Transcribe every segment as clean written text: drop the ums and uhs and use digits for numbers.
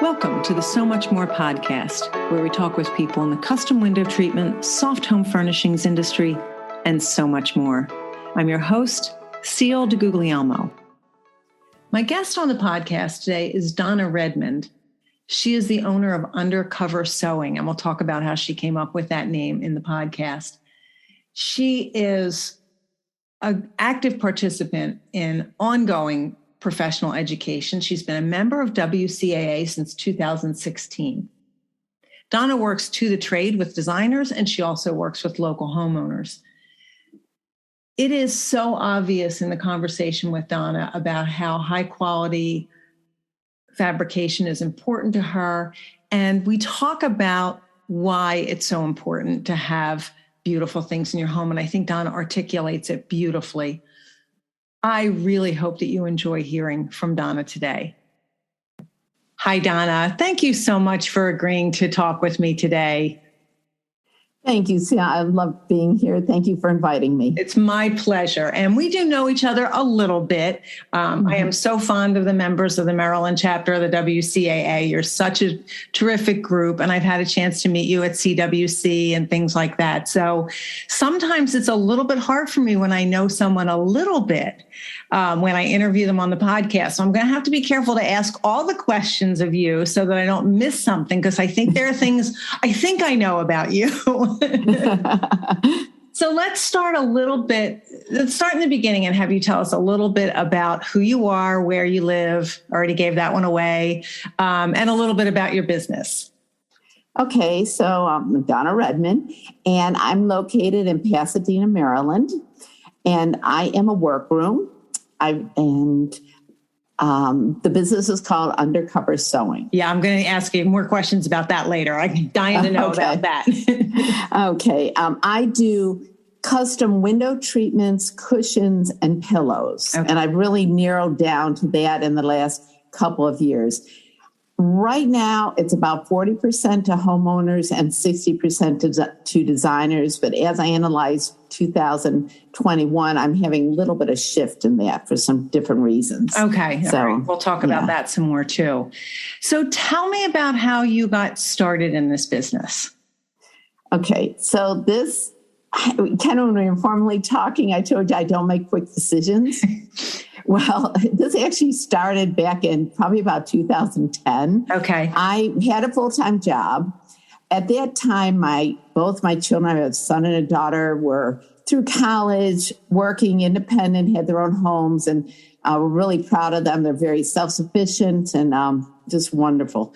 Welcome to the So Much More podcast, where we talk with people in the custom window treatment, soft home furnishings industry, and so much more. I'm your host, Ciel DeGuglielmo. My guest on the podcast today is Donna Redmond. She is the owner of Undercover Sewing, and we'll talk about how she came up with that name in the podcast. She is an active participant in ongoing professional education. She's been a member of WCAA since 2016. Donna works to the trade with designers, and she also works with local homeowners. It is so obvious in the conversation with Donna about how high quality fabrication is important to her. And we talk about why it's so important to have beautiful things in your home. And I think Donna articulates it beautifully. I really hope that you enjoy hearing from Donna today. Hi, Donna. Thank you so much for agreeing to talk with me today. Thank you, Sia. I love being here. Thank you for inviting me. It's my pleasure. And we do know each other a little bit. I am so fond of the members of the Maryland chapter of the WCAA. You're such a terrific group. And I've had a chance to meet you at CWC and things like that. So sometimes it's a little bit hard for me when I know someone a little bit when I interview them on the podcast. So I'm going to have to be careful to ask all the questions of you so that I don't miss something, because I think there are things I think I know about you. So let's start in the beginning and have you tell us a little bit about who you are, where you live. Already gave that one away, and a little bit about your business. Okay, so I'm Donna Redmond, and I'm located in Pasadena, Maryland, and I am a workroom. The business is called Undercover Sewing. Yeah, I'm going to ask you more questions about that later. I'm dying to know about that. Okay. I do custom window treatments, cushions, and pillows. Okay. And I've really narrowed down to that in the last couple of years. Right now, it's about 40% to homeowners and 60% to designers. But as I analyze 2021, I'm having a little bit of shift in that for some different reasons. Okay. So right. We'll talk about that some more too. So tell me about how you got started in this business. Okay. So kind of when we were informally talking, I told you I don't make quick decisions. Well, this actually started back in probably about 2010. Okay. I had a full-time job. At that time, both my children, I have a son and a daughter, were through college, working independent, had their own homes, and we're really proud of them. They're very self-sufficient and just wonderful.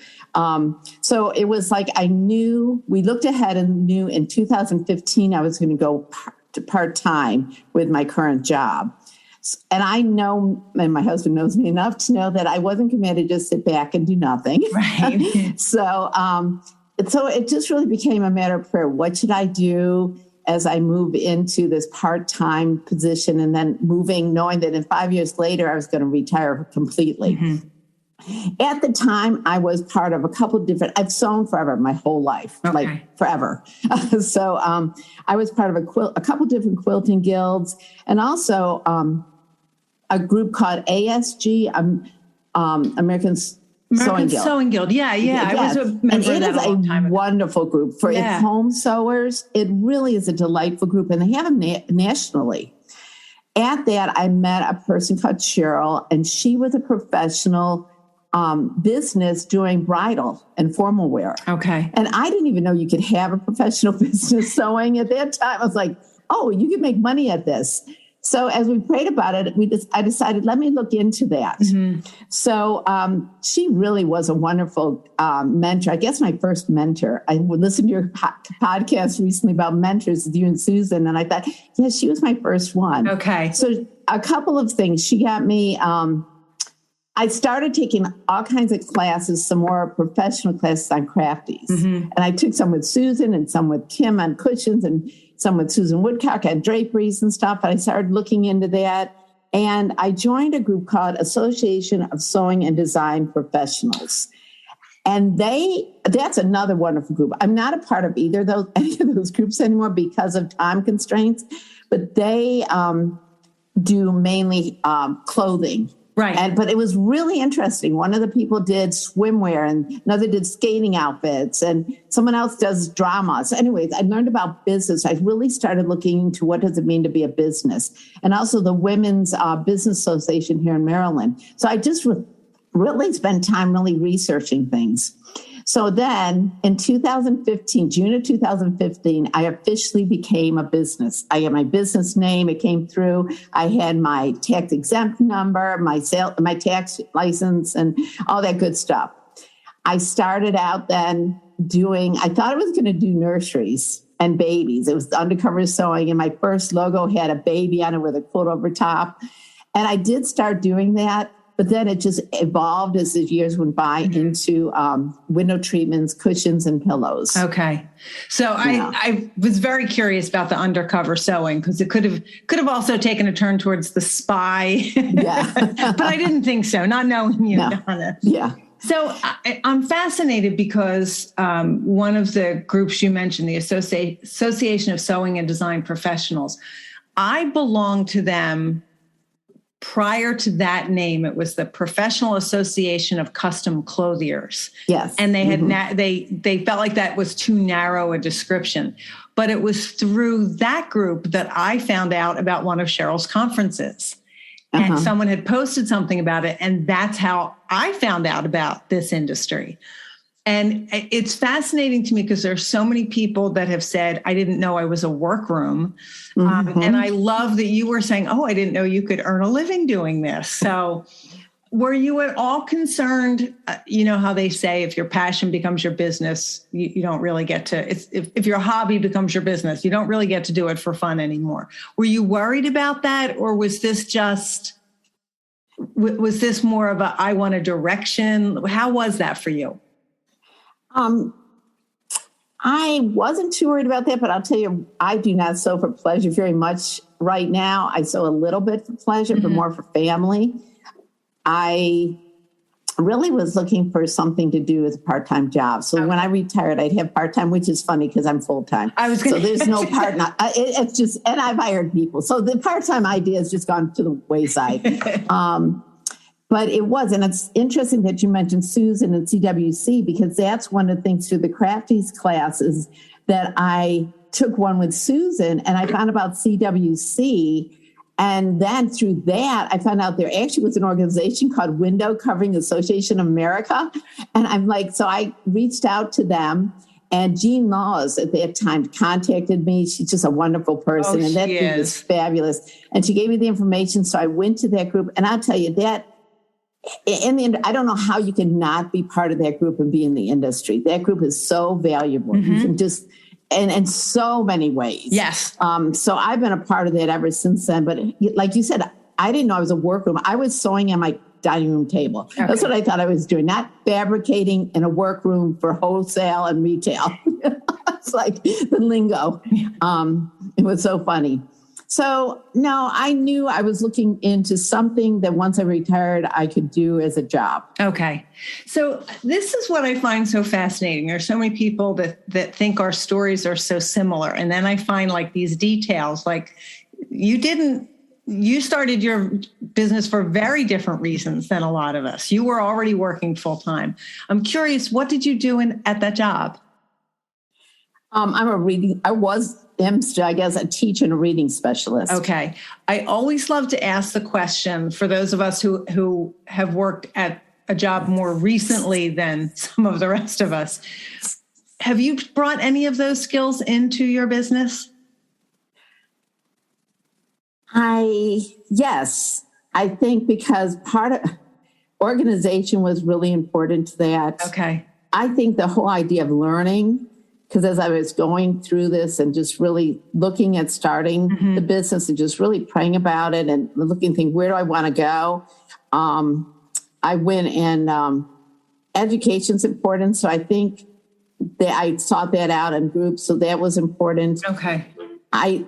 So it was like we looked ahead and knew in 2015 I was going to go to part-time with my current job. And I know, and my husband knows me enough to know that I wasn't committed to just sit back and do nothing. Right. So it just really became a matter of prayer. What should I do as I move into this part-time position, and then knowing that in 5 years later, I was going to retire completely. Mm-hmm. At the time, I was part of a couple of different, I've sewn forever, my whole life, like forever. So I was part of a couple of different quilting guilds, and also a group called ASG, American Sewing Guild. Yeah. Yes. I was a member of that a long time ago. And it is a wonderful group for its home sewers. It really is a delightful group, and they have them nationally. At that, I met a person called Cheryl, and she was a professional business doing bridal and formal wear. Okay. And I didn't even know you could have a professional business sewing at that time. I was like, oh, you can make money at this. So as we prayed about it, I decided, let me look into that. Mm-hmm. So she really was a wonderful mentor. I guess my first mentor. I would listen to your podcast recently about mentors with you and Susan, and I thought, yes, she was my first one. Okay. So a couple of things. She got me, I started taking all kinds of classes, some more professional classes on Crafties. Mm-hmm. And I took some with Susan and some with Kim on cushions and some with Susan Woodcock on draperies and stuff. And I started looking into that. And I joined a group called Association of Sewing and Design Professionals. And that's another wonderful group. I'm not a part of any of those groups anymore because of time constraints, but they do mainly clothing Right. But it was really interesting. One of the people did swimwear and another did skating outfits and someone else does drama. So anyways, I learned about business. I really started looking into what does it mean to be a business, and also the Women's Business Association here in Maryland. So I just really spent time really researching things. So then in 2015, June of 2015, I officially became a business. I had my business name. It came through. I had my tax exempt number, my tax license, and all that good stuff. I started out then I thought I was going to do nurseries and babies. It was Undercover Sewing, and my first logo had a baby on it with a quilt over top. And I did start doing that. But then it just evolved as the years went by into window treatments, cushions, and pillows. Okay. So I was very curious about the Undercover Sewing because it could have also taken a turn towards the spy. Yeah. But I didn't think so, not knowing you, No. Donna. Yeah. So I'm fascinated because one of the groups you mentioned, the Association of Sewing and Design Professionals, I belong to them. Prior to that name, it was the Professional Association of Custom Clothiers. Yes. And they had they felt like that was too narrow a description. But it was through that group that I found out about one of Cheryl's conferences. And someone had posted something about it. And that's how I found out about this industry. And it's fascinating to me because there's so many people that have said, I didn't know I was a workroom. And I love that you were saying, I didn't know you could earn a living doing this. So were you at all concerned, you know how they say, if your passion becomes your business, you don't really get to, if your hobby becomes your business, you don't really get to do it for fun anymore. Were you worried about that? Or was this more of I want a direction? How was that for you? I wasn't too worried about that, but I'll tell you, I do not sew for pleasure very much right now. I sew a little bit for pleasure, but more for family. I really was looking for something to do as a part-time job. So when I retired, I'd have part-time, which is funny because I'm full-time. So there's no part-time. It's just, and I've hired people. So the part-time idea has just gone to the wayside. But it was, and it's interesting that you mentioned Susan and CWC because that's one of the things through the Crafties classes that I took one with Susan and I found about CWC. And then through that, I found out there actually was an organization called Window Covering Association of America. And I'm like, so I reached out to them. And Jean Laws at that time contacted me. She's just a wonderful person. And that group was fabulous. And she gave me the information. So I went to that group. And I'll tell you that, in the end, I don't know how you can not be part of that group and be in the industry. That group is so valuable. You can just, and in so many ways. Yes. So I've been a part of that ever since then. But like you said, I didn't know I was a workroom. I was sewing at my dining room table. Okay. That's what I thought I was doing, not fabricating in a workroom for wholesale and retail. It's like the lingo. It was so funny. So, no, I knew I was looking into something that once I retired, I could do as a job. Okay. So this is what I find so fascinating. There's so many people that think our stories are so similar. And then I find like these details, like you started your business for very different reasons than a lot of us. You were already working full time. I'm curious, what did you do at that job? I'm still, I guess, a teacher and a reading specialist. Okay. I always love to ask the question for those of us who have worked at a job more recently than some of the rest of us. Have you brought any of those skills into your business? Yes. I think because part of organization was really important to that. Okay. I think the whole idea of learning, because as I was going through this and just really looking at starting the business and just really praying about it and thinking, where do I want to go? I went and education's important. So I think that I sought that out in groups. So that was important. Okay.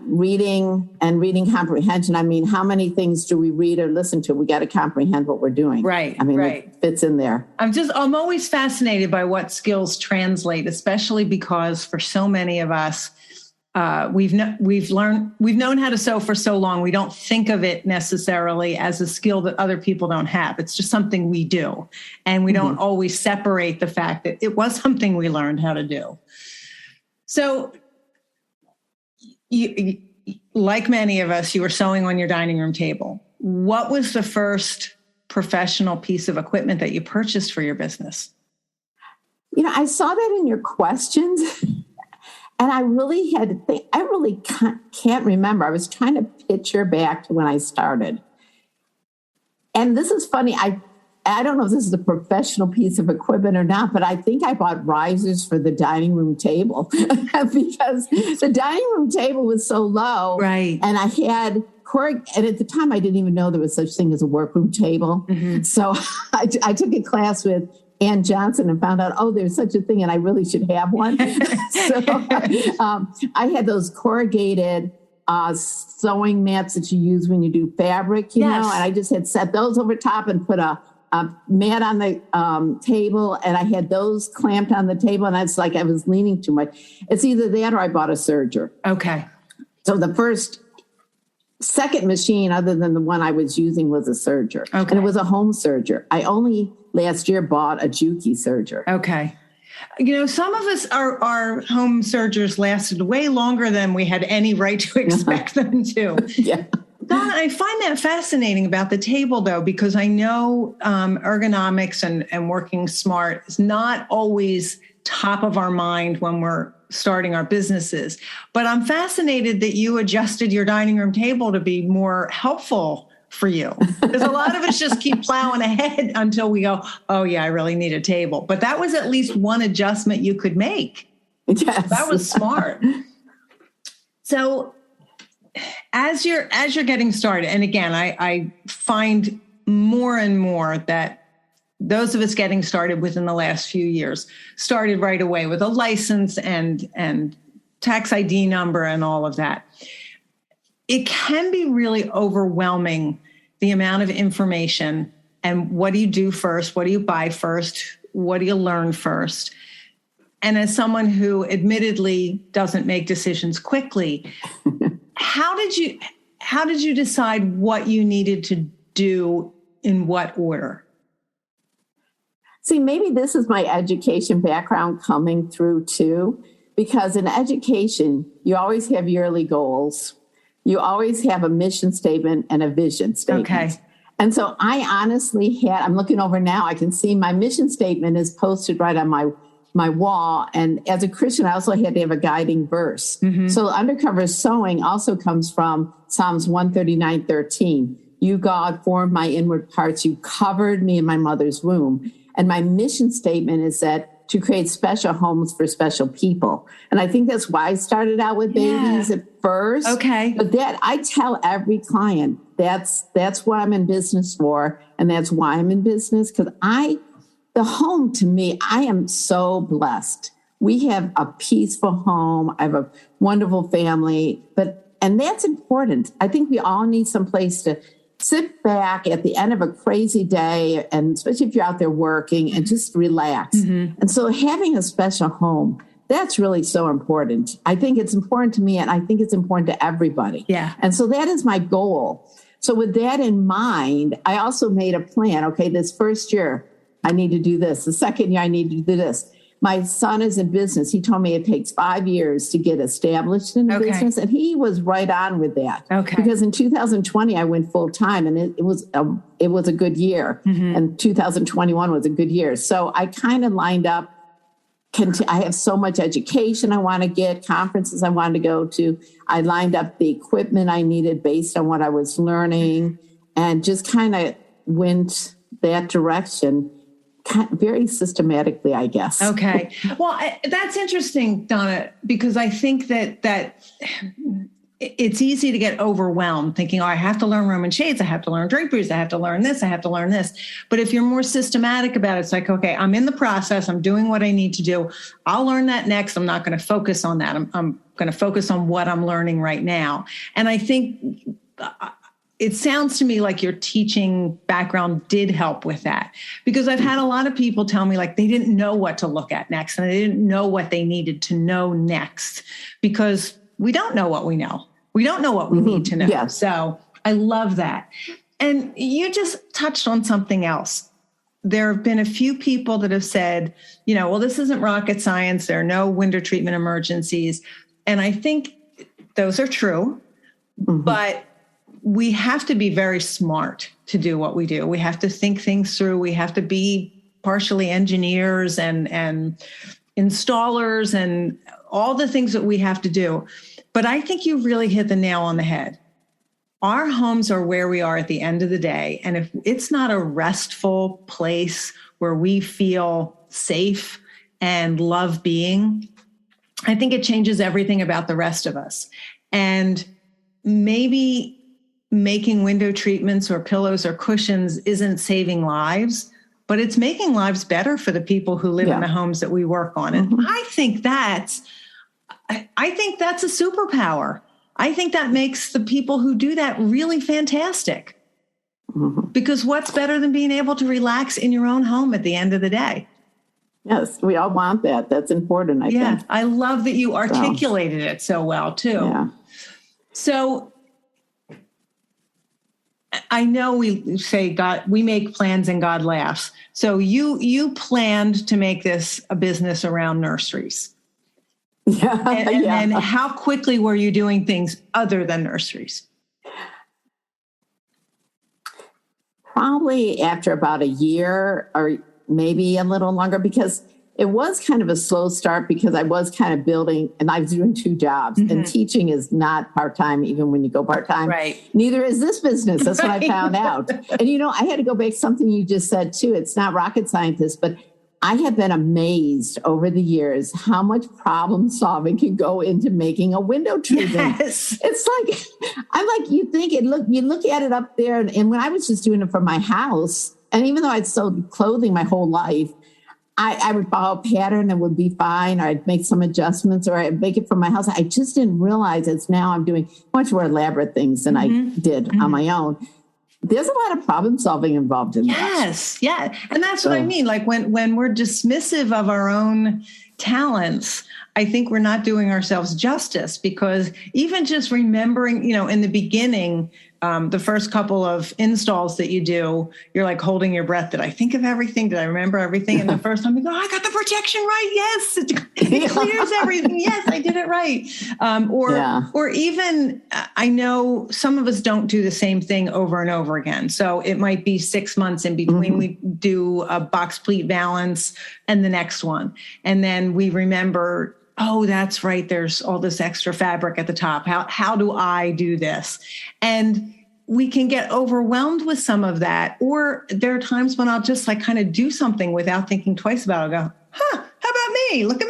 Reading comprehension. I mean, how many things do we read or listen to? We got to comprehend what we're doing. Right. I mean, it fits in there. I'm always fascinated by what skills translate, especially because for so many of us, we've known how to sew for so long. We don't think of it necessarily as a skill that other people don't have. It's just something we do. And we don't always separate the fact that it was something we learned how to do. So you, like many of us, you were sewing on your dining room table. What was the first professional piece of equipment that you purchased for your business? I saw that in your questions. And I really had to think, I really can't remember. I was trying to picture back to when I started. And this is funny. I don't know if this is a professional piece of equipment or not, but I think I bought risers for the dining room table because the dining room table was so low. Right. And I had and at the time I didn't even know there was such thing as a workroom table. Mm-hmm. So I took a class with Ann Johnson and found out, there's such a thing and I really should have one. So I had those corrugated sewing mats that you use when you do fabric, you know, and I just had set those over top and put a mat on the table, and I had those clamped on the table, and it's like I was leaning too much. It's either that or I bought a serger. Okay. So the second machine other than the one I was using was a serger. Okay. And it was a home serger. I only last year bought a Juki serger. Okay. Some of us, our home sergers lasted way longer than we had any right to expect them to. Yeah. Donna, I find that fascinating about the table, though, because I know ergonomics and working smart is not always top of our mind when we're starting our businesses. But I'm fascinated that you adjusted your dining room table to be more helpful for you. Because a lot of us just keep plowing ahead until we go, oh, yeah, I really need a table. But that was at least one adjustment you could make. Yes. That was smart. So as you're getting started, and again, I find more and more that those of us getting started within the last few years started right away with a license and tax ID number and all of that. It can be really overwhelming, the amount of information and what do you do first? What do you buy first? What do you learn first? And as someone who admittedly doesn't make decisions quickly, how did you decide what you needed to do in what order? See, maybe this is my education background coming through too, because in education, you always have yearly goals. You always have a mission statement and a vision statement. Okay. And so I honestly I'm looking over now, I can see my mission statement is posted right on my wall. And as a Christian, I also had to have a guiding verse. Mm-hmm. So Undercover Sewing also comes from Psalms 139:13. You, God, formed my inward parts. You covered me in my mother's womb. And my mission statement is that to create special homes for special people. And I think that's why I started out with babies at first. Okay. But that I tell every client, that's what I'm in business for. And that's why I'm in business. Because the home to me, I am so blessed. We have a peaceful home. I have a wonderful family, and that's important. I think we all need some place to sit back at the end of a crazy day, and especially if you're out there working, and just relax. Mm-hmm. And so having a special home, that's really so important. I think it's important to me, and I think it's important to everybody. Yeah. And so that is my goal. So with that in mind, I also made a plan. Okay, this first year, I need to do this. The second year, I need to do this. My son is in business. He told me it takes 5 years to get established in the business. And he was right on with that. Okay. Because in 2020, I went full time, and it was a good year. Mm-hmm. And 2021 was a good year. So I kind of lined up. I have so much education I want to get, conferences I wanted to go to. I lined up the equipment I needed based on what I was learning, and just kind of went that direction. Very systematically, I guess. Okay. Well, that's interesting, Donna, because I think that it's easy to get overwhelmed thinking, I have to learn Roman shades. I have to learn draperies. I have to learn this. I have to learn this. But if you're more systematic about it, it's like, okay, I'm in the process. I'm doing what I need to do. I'll learn that next. I'm not going to focus on that. I'm going to focus on what I'm learning right now. And I think it sounds to me like your teaching background did help with that, because I've had a lot of people tell me like they didn't know what to look at next, and they didn't know what they needed to know next, because we don't know what we know. We don't know what we need to know. Yeah. So I love that. And you just touched on something else. There have been a few people that have said, well, this isn't rocket science. There are no window treatment emergencies. And I think those are true, but we have to be very smart to do what we do. We have to think things through. We have to be partially engineers and installers and all the things that we have to do. But I think you really hit the nail on the head. Our homes are where we are at the end of the day. And if it's not a restful place where we feel safe and love being, I think it changes everything about the rest of us. And maybe making window treatments or pillows or cushions isn't saving lives, but it's making lives better for the people who live in the homes that we work on. And I think that's a superpower. I think that makes the people who do that really fantastic. Because what's better than being able to relax in your own home at the end of the day? Yes, we all want that. That's important, I think. I love that you articulated it so well, too. Yeah. So I know we say we make plans and God laughs. So you planned to make this a business around nurseries. And how quickly were you doing things other than nurseries? Probably after about a year or maybe a little longer, because it was kind of a slow start because I was kind of building and I was doing 2 jobs and teaching is not part-time, even when you go part-time. Right. Neither is this business. That's what I found out. And, I had to go back to something you just said too. It's not rocket science, but I have been amazed over the years how much problem solving can go into making a window treatment. Yes. It's like, you think you look at it up there. And when I was just doing it for my house, and even though I'd sold clothing my whole life, I would follow a pattern and would be fine, or I'd make some adjustments, or I'd make it for my house. I just didn't realize it's now I'm doing much more elaborate things than I did on my own. There's a lot of problem solving involved in that. Yes. Yeah. And that's what I mean. Like when we're dismissive of our own talents, I think we're not doing ourselves justice, because even just remembering, in the beginning, the first couple of installs that you do, you're like holding your breath. Did I think of everything? Did I remember everything? And the first time you go, I got the protection right. Yes. It clears everything. Yes, I did it right. Or even, I know some of us don't do the same thing over and over again. So it might be 6 months in between we do a box pleat balance and the next one. And then we remember, oh, that's right, there's all this extra fabric at the top. How do I do this? And we can get overwhelmed with some of that. Or there are times when I'll just kind of do something without thinking twice about it. I'll go, how about me? Look at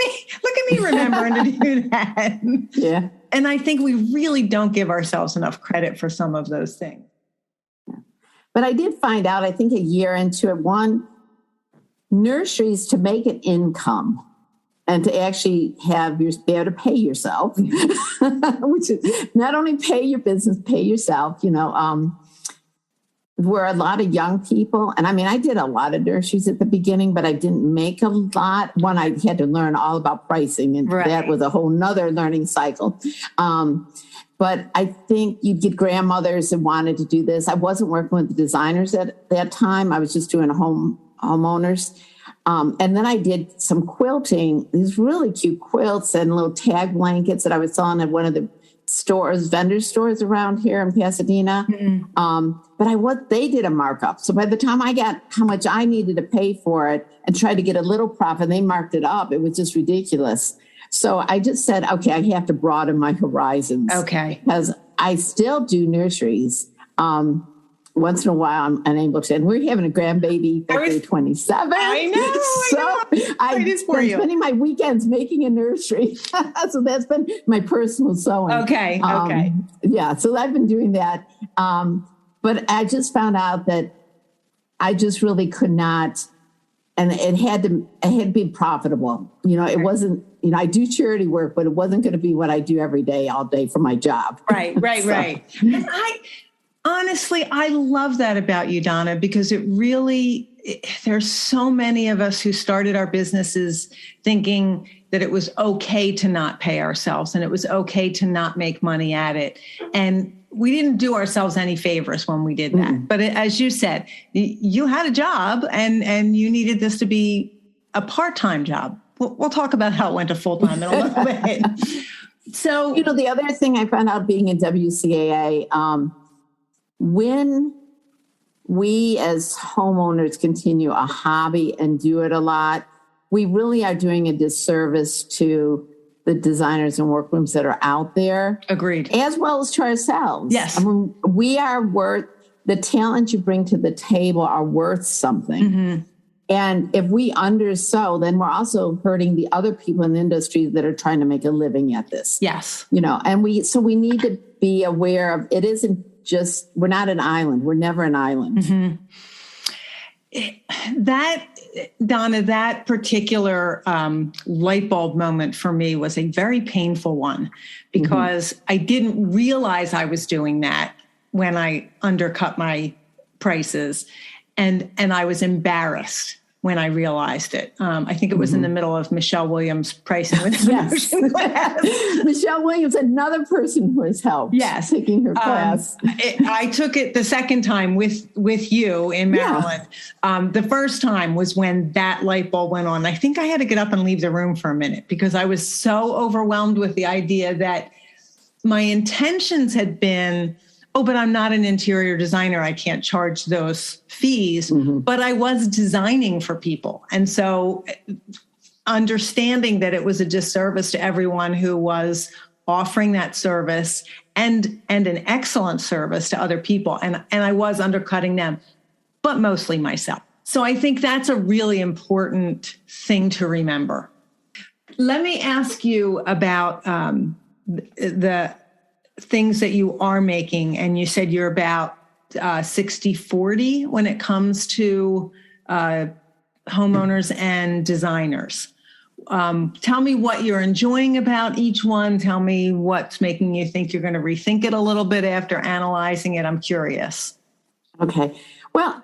me remembering to do that. Yeah. And I think we really don't give ourselves enough credit for some of those things. But I did find out, I think a year into it, nurseries, to make an income and to actually be able to pay yourself, which is not only pay your business, pay yourself, were a lot of young people. And I did a lot of nurseries at the beginning, but I didn't make a lot. One, I had to learn all about pricing, and that was a whole nother learning cycle. But I think you'd get grandmothers that wanted to do this. I wasn't working with the designers at that time. I was just doing homeowners. And then I did some quilting, these really cute quilts and little tag blankets that I was selling at one of the vendor stores around here in Pasadena. But they did a markup. So by the time I got how much I needed to pay for it and tried to get a little profit, they marked it up. It was just ridiculous. So I just said, okay, I have to broaden my horizons. Okay. Because I still do nurseries. Once in a while, I'm unable to. And we're having a grandbaby February 27th. I know. I've been spending my weekends making a nursery. So that's been my personal sewing. Okay. Yeah. So I've been doing that. But I just found out that I just really could not. And it had to be profitable. It wasn't, I do charity work, but it wasn't going to be what I do every day, all day for my job. Right. And Honestly, I love that about you, Donna, because there's so many of us who started our businesses thinking that it was okay to not pay ourselves and it was okay to not make money at it. And we didn't do ourselves any favors when we did that. Mm-hmm. But as you said, you had a job and you needed this to be a part-time job. We'll talk about how it went to full-time in a little bit. So, the other thing I found out being in WCAA, when we as homeowners continue a hobby and do it a lot, we really are doing a disservice to the designers and workrooms that are out there. Agreed. As well as to ourselves. Yes. I mean, we are worth, the talent you bring to the table are worth something. Mm-hmm. And if we undersew, then we're also hurting the other people in the industry that are trying to make a living at this. Yes. And we need to be aware of, it isn't just, we're not an island. We're never an island. Mm-hmm. That, Donna, that particular light bulb moment for me was a very painful one because I didn't realize I was doing that when I undercut my prices. And I was embarrassed when I realized it. I think it was in the middle of Michelle Williams' pricing with yes. Michelle Williams, another person who has helped. Yes. Taking her class. I took it the second time with you in Maryland. Yeah. The first time was when that light bulb went on. I think I had to get up and leave the room for a minute because I was so overwhelmed with the idea that my intentions had been, but I'm not an interior designer. I can't charge those fees, but I was designing for people. And so understanding that it was a disservice to everyone who was offering that service and an excellent service to other people. And I was undercutting them, but mostly myself. So I think that's a really important thing to remember. Let me ask you about the things that you are making. And you said you're about 60-40 when it comes to homeowners and designers. Tell me what you're enjoying about each one. Tell me what's making you think you're going to rethink it a little bit after analyzing it. I'm curious. Okay. Well,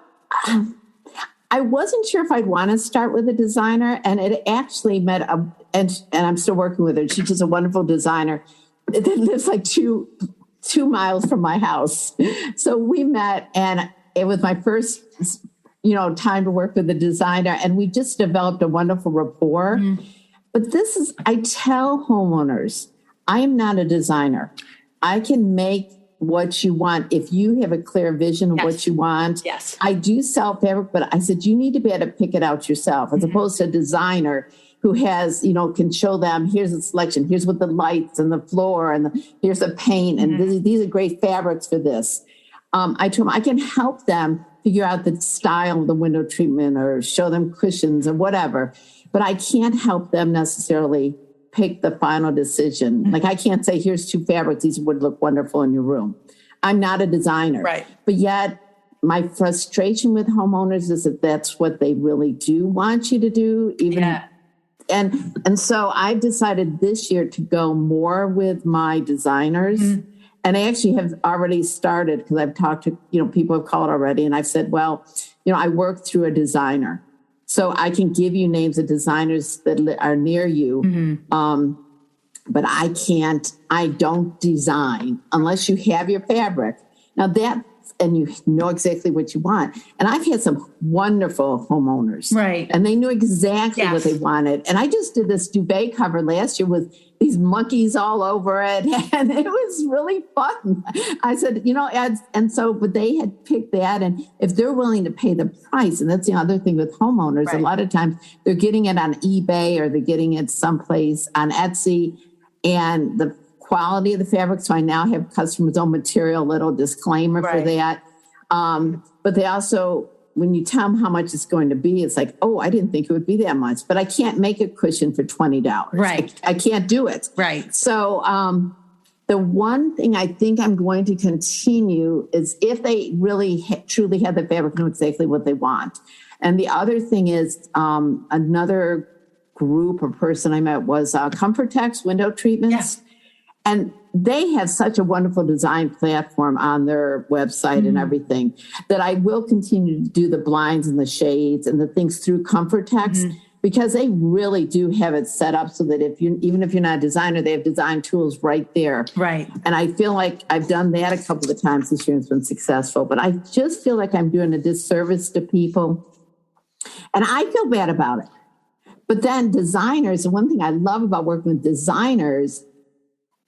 I wasn't sure if I'd want to start with a designer, and it actually met and I'm still working with her. She's just a wonderful designer that lives like two miles from my house. So we met, and it was my first, time to work with a designer, and we just developed a wonderful rapport. But I tell homeowners, I am not a designer. I can make what you want if you have a clear vision of what you want. Yes. I do sell fabric, but I said, you need to be able to pick it out yourself, as opposed to a designer who has, can show them, here's a selection, here's what the lights and the floor, and here's a paint, and these are great fabrics for this. I told them I can help them figure out the style of the window treatment or show them cushions or whatever, but I can't help them necessarily pick the final decision. Like I can't say, here's 2 fabrics, these would look wonderful in your room. I'm not a designer. Right. But yet my frustration with homeowners is that that's what they really do want you to do, And so I decided this year to go more with my designers. And I actually have already started because I've talked to, people have called already. And I've said, well, I work through a designer. So I can give you names of designers that are near you. But I don't design unless you have your fabric. Now and you know exactly what you want. And I've had some wonderful homeowners. Right. And they knew exactly what they wanted. And I just did this duvet cover last year with these monkeys all over it. And it was really fun. I said, but they had picked that. And if they're willing to pay the price, and that's the other thing with homeowners, a lot of times they're getting it on eBay or they're getting it someplace on Etsy. And the quality of the fabric. So I now have customers' own material, little disclaimer for that. But they also, when you tell them how much it's going to be, it's like, I didn't think it would be that much, but I can't make a cushion for $20. Right. I can't do it. Right. So the one thing I think I'm going to continue is if they really truly have the fabric, know exactly what they want. And the other thing is another group or person I met was Comfortex window treatments. Yes. And they have such a wonderful design platform on their website and everything that I will continue to do the blinds and the shades and the things through Comfortex because they really do have it set up so that even if you're not a designer, they have design tools right there. Right. And I feel like I've done that a couple of times this year and it's been successful, but I just feel like I'm doing a disservice to people and I feel bad about it. But then designers, and one thing I love about working with designers,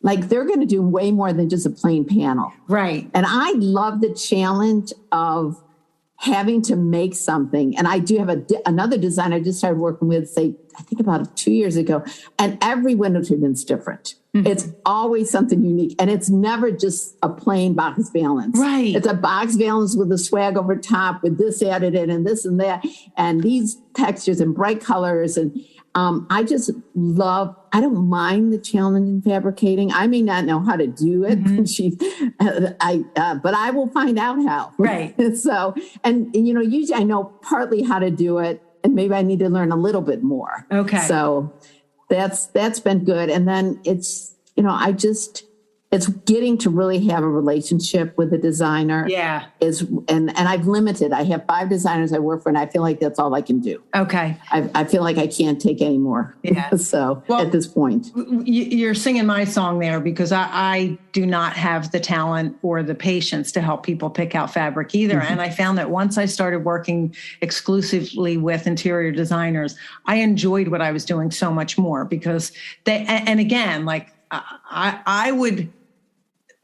like they're going to do way more than just a plain panel. Right. And I love the challenge of having to make something. And I do have another designer I just started working with, I think about 2 years ago, and every window treatment's different. It's always something unique. And it's never just a plain box valance. Right. It's a box valance with a swag over top with this added in and this and that, and these textures and bright colors. And I just I don't mind the challenge in fabricating. I may not know how to do it, but I will find out how. Right. So, and usually I know partly how to do it, and maybe I need to learn a little bit more. Okay. So that's been good. And then it's getting to really have a relationship with the designer. Yeah. And I've limited. I have 5 designers I work for, and I feel like that's all I can do. Okay. I feel like I can't take any more. Yeah. So at this point. You're singing my song there because I do not have the talent or the patience to help people pick out fabric either. And I found that once I started working exclusively with interior designers, I enjoyed what I was doing so much more because and again, like I would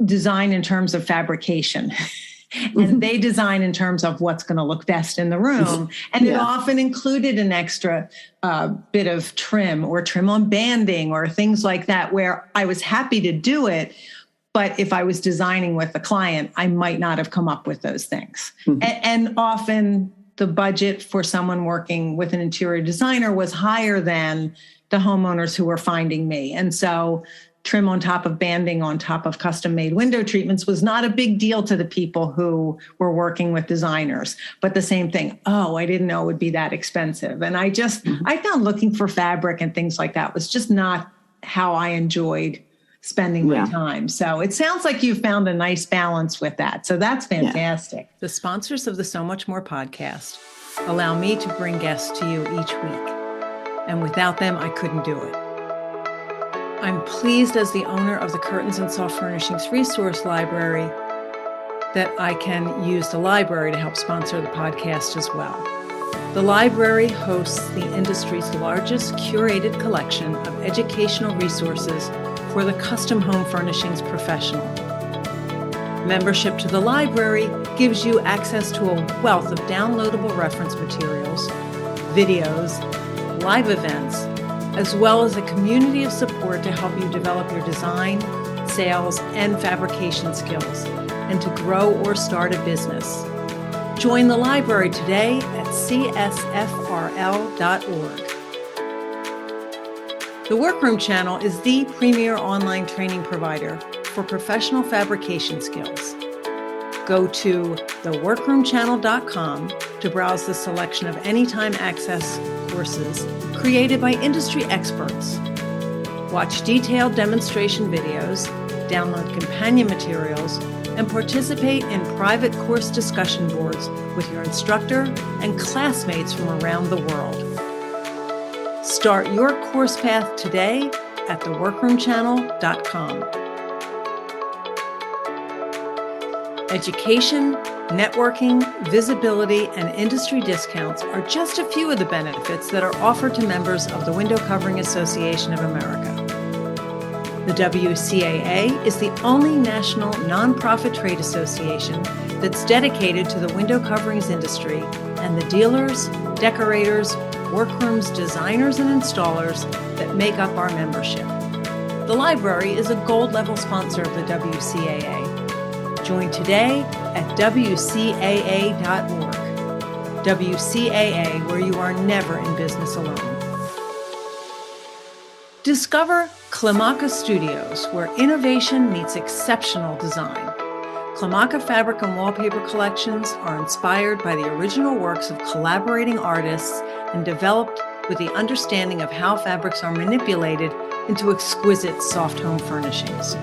design in terms of fabrication and they design in terms of what's going to look best in the room. And it often included an extra bit of trim or trim on banding or things like that, where I was happy to do it. But if I was designing with the client, I might not have come up with those things. And often the budget for someone working with an interior designer was higher than the homeowners who were finding me. And so trim on top of banding on top of custom-made window treatments was not a big deal to the people who were working with designers. But the same thing, I didn't know it would be that expensive. And I found looking for fabric and things like that was just not how I enjoyed spending my time. So it sounds like you found a nice balance with that. So that's fantastic. The sponsors of the So Much More podcast allow me to bring guests to you each week. And without them, I couldn't do it. I'm pleased as the owner of the Curtains and Soft Furnishings Resource Library that I can use the library to help sponsor the podcast as well. The library hosts the industry's largest curated collection of educational resources for the custom home furnishings professional. Membership to the library gives you access to a wealth of downloadable reference materials, videos, live events, as well as a community of support to help you develop your design, sales, and fabrication skills, and to grow or start a business. Join the library today at csfrl.org. The Workroom channel is the premier online training provider for professional fabrication skills. Go to theworkroomchannel.com to browse the selection of anytime access courses created by industry experts. Watch detailed demonstration videos, download companion materials, and participate in private course discussion boards with your instructor and classmates from around the world. Start your course path today at theworkroomchannel.com. Education, networking, visibility, and industry discounts are just a few of the benefits that are offered to members of the Window Covering Association of America. The WCAA is the only national nonprofit trade association that's dedicated to the window coverings industry and the dealers, decorators, workrooms, designers, and installers that make up our membership. The library is a gold-level sponsor of the WCAA. Join today at WCAA.org. WCAA, where you are never in business alone. Discover Klimaka Studios, where innovation meets exceptional design. Klimaka fabric and wallpaper collections are inspired by the original works of collaborating artists and developed with the understanding of how fabrics are manipulated into exquisite soft home furnishings.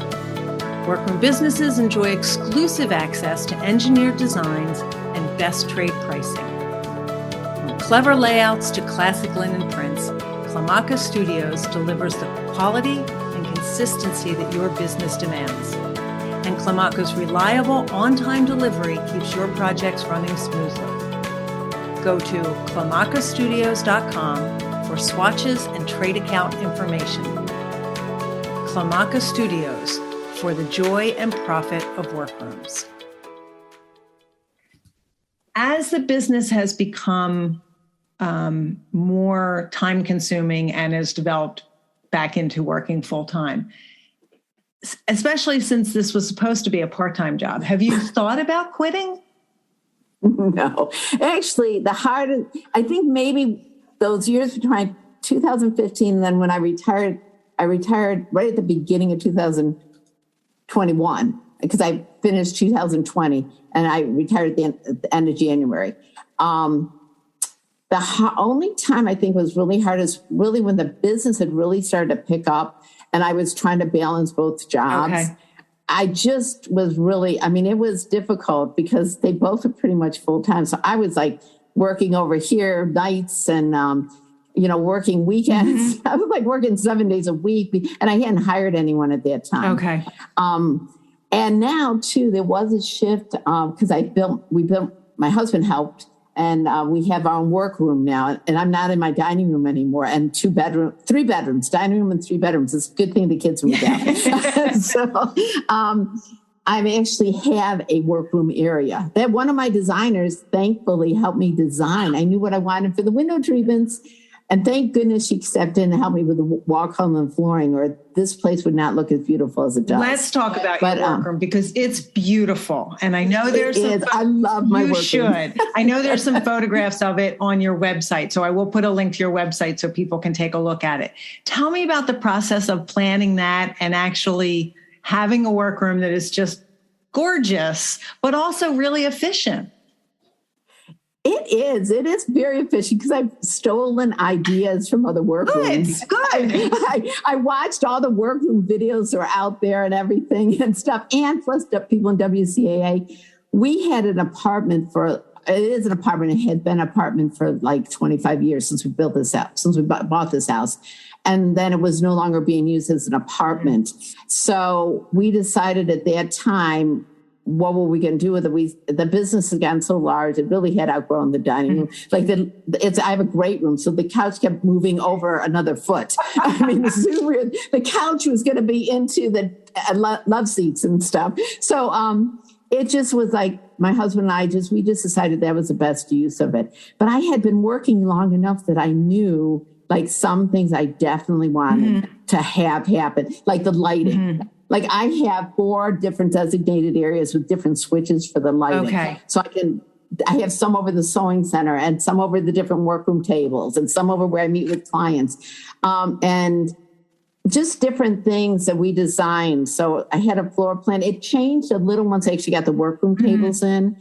Workroom businesses enjoy exclusive access to engineered designs and best trade pricing. From clever layouts to classic linen prints, Clamacca Studios delivers the quality and consistency that your business demands. And Clamacca's reliable, on-time delivery keeps your projects running smoothly. Go to clamaccastudios.com for swatches and trade account information. Clamacca Studios, for the joy and profit of workrooms. As the business has become more time-consuming and has developed back into working full-time, especially since this was supposed to be a part-time job, have you thought about quitting? No, actually, I think maybe those years between 2015 and then when I retired right at the beginning of 2021 because I finished 2020 and I retired at the end of January. The only time I think was really hard is really when the business had really started to pick up and I was trying to balance both jobs. Okay. I just was really, it was difficult because they both were pretty much full time. So I was like working over here nights and, working weekends. Mm-hmm. I was like working 7 days a week and I hadn't hired anyone at that time. Okay. And now too, there was a shift because my husband helped and we have our own workroom now and I'm not in my dining room anymore and 3 bedrooms, dining room and 3 bedrooms. It's a good thing the kids moved out. So I actually have a workroom area that one of my designers thankfully helped me design. I knew what I wanted for the window treatments. And thank goodness she stepped in and helped me with the wall column and flooring, or this place would not look as beautiful as it does. Let's talk about your workroom because it's beautiful. And I know there's I love my workroom. You should. I know there's some photographs of it on your website. So I will put a link to your website so people can take a look at it. Tell me about the process of planning that and actually having a workroom that is just gorgeous, but also really efficient. It is very efficient because I've stolen ideas from other workrooms. Good. I watched all the workroom videos that are out there and everything and stuff. And plus the people in WCAA, we had an apartment it had been an apartment for like 25 years since we built this house, since we bought this house. And then it was no longer being used as an apartment. So we decided at that time, what were we going to do with it? The business had gotten so large, it really had outgrown the dining room. Like I have a great room, so the couch kept moving over another foot. This is weird. The couch was going to be into the love seats and stuff. So it just was like my husband and I we just decided that was the best use of it. But I had been working long enough that I knew like some things I definitely wanted to have happen, like the lighting. Mm-hmm. Like I have 4 different designated areas with different switches for the lighting. Okay. So I have some over the sewing center and some over the different workroom tables and some over where I meet with clients. And just different things that we designed. So I had a floor plan. It changed a little once I actually got the workroom tables in.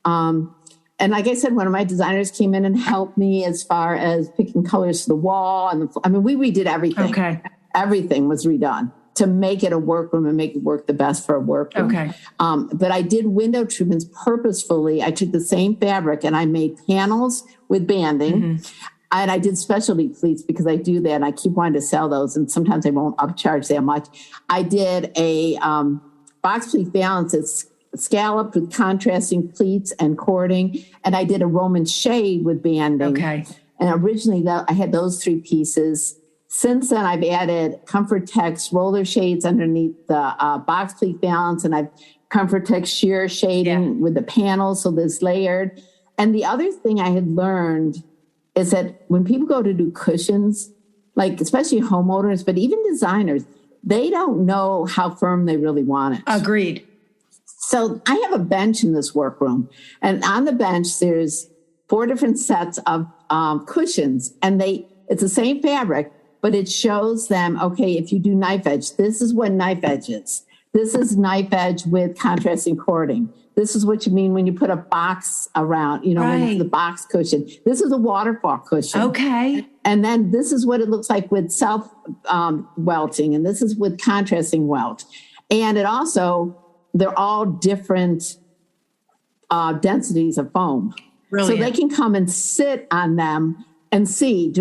And like I said, one of my designers came in and helped me as far as picking colors to the wall. And we redid everything. Okay. Everything was redone to make it a workroom and make it work the best for a workroom. Okay. But I did window treatments purposefully. I took the same fabric and I made panels with banding. Mm-hmm. And I did specialty pleats because I do that. And I keep wanting to sell those. And sometimes I won't upcharge that much. I did a box pleat valance that's scalloped with contrasting pleats and cording. And I did a Roman shade with banding. Okay. And originally I had those 3 pieces. Since then, I've added Comfortex roller shades underneath the box pleat valance, and I've Comfortex sheer shading with the panels, so this layered. And the other thing I had learned is that when people go to do cushions, like especially homeowners, but even designers, they don't know how firm they really want it. Agreed. So I have a bench in this workroom, and on the bench, there's 4 different sets of cushions, and it's the same fabric, but it shows them, okay, if you do knife edge, this is what knife edge is. This is knife edge with contrasting cording. This is what you mean when you put a box around, when it's the box cushion. This is a waterfall cushion. Okay. And then this is what it looks like with self welting, and this is with contrasting welt. And they're all different densities of foam. Brilliant. So they can come and sit on them and see,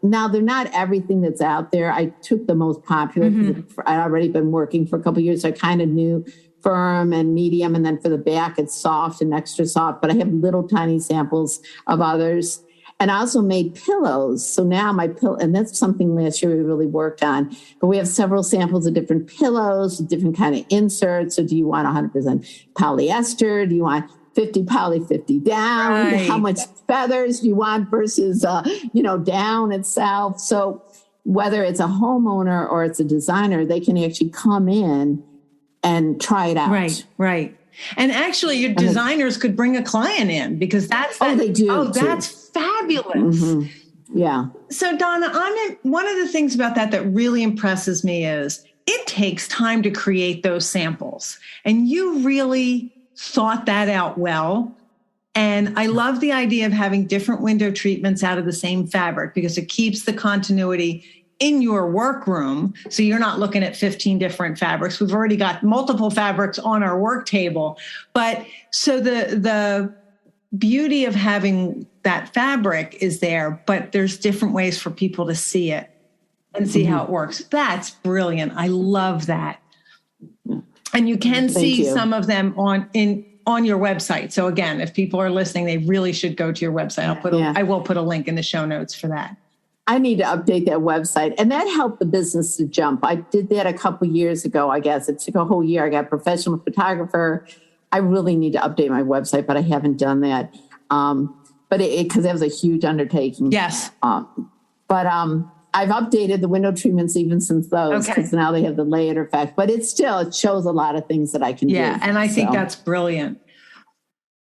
now they're not everything that's out there. I took the most popular. I'd already been working for a couple of years. So I kind of knew firm and medium. And then for the back, it's soft and extra soft, but I have little tiny samples of others. And I also made pillows. So now my pillow, and that's something last year we really worked on, but we have several samples of different pillows, different kind of inserts. So do you want 100% polyester? Do you want 50 poly, 50 down? Right. How much feathers do you want versus, down itself? So whether it's a homeowner or it's a designer, they can actually come in and try it out. Right. And actually your designers could bring a client in because they do. Oh, that's fabulous. Mm-hmm. Yeah. So Donna, one of the things about that really impresses me is it takes time to create those samples, and you really thought that out well. And I love the idea of having different window treatments out of the same fabric because it keeps the continuity in your workroom. So you're not looking at 15 different fabrics. We've already got multiple fabrics on our work table. But so the beauty of having that fabric is there, but there's different ways for people to see it and see how it works. That's brilliant. I love that. And you can see some of them on your website. So again, if people are listening, they really should go to your website. I will put a link in the show notes for that. I need to update that website. And that helped the business to jump. I did that a couple of years ago, I guess. It took a whole year. I got a professional photographer. I really need to update my website, but I haven't done that. Because that was a huge undertaking. Yes. But I've updated the window treatments even since those, because now they have the layered effect. But it shows a lot of things that I can do. Yeah, and I think that's brilliant.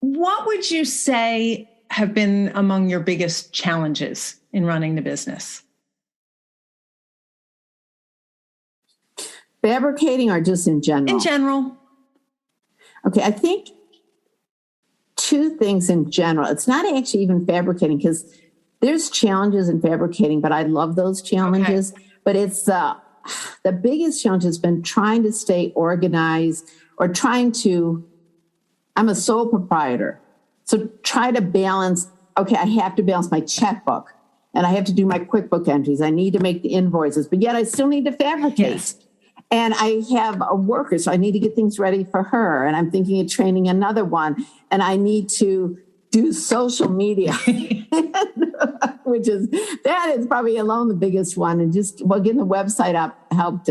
What would you say have been among your biggest challenges in running the business? Fabricating or just in general? In general. Okay, I think two things in general. It's not actually even fabricating, because there's challenges in fabricating, but I love those challenges. Okay. But it's the biggest challenge has been trying to stay organized, or I'm a sole proprietor. So try to balance, I have to balance my checkbook and I have to do my QuickBook entries. I need to make the invoices, but yet I still need to fabricate. Yes. And I have a worker, so I need to get things ready for her. And I'm thinking of training another one. And I need to do social media, that is probably alone the biggest one. And getting the website up helped.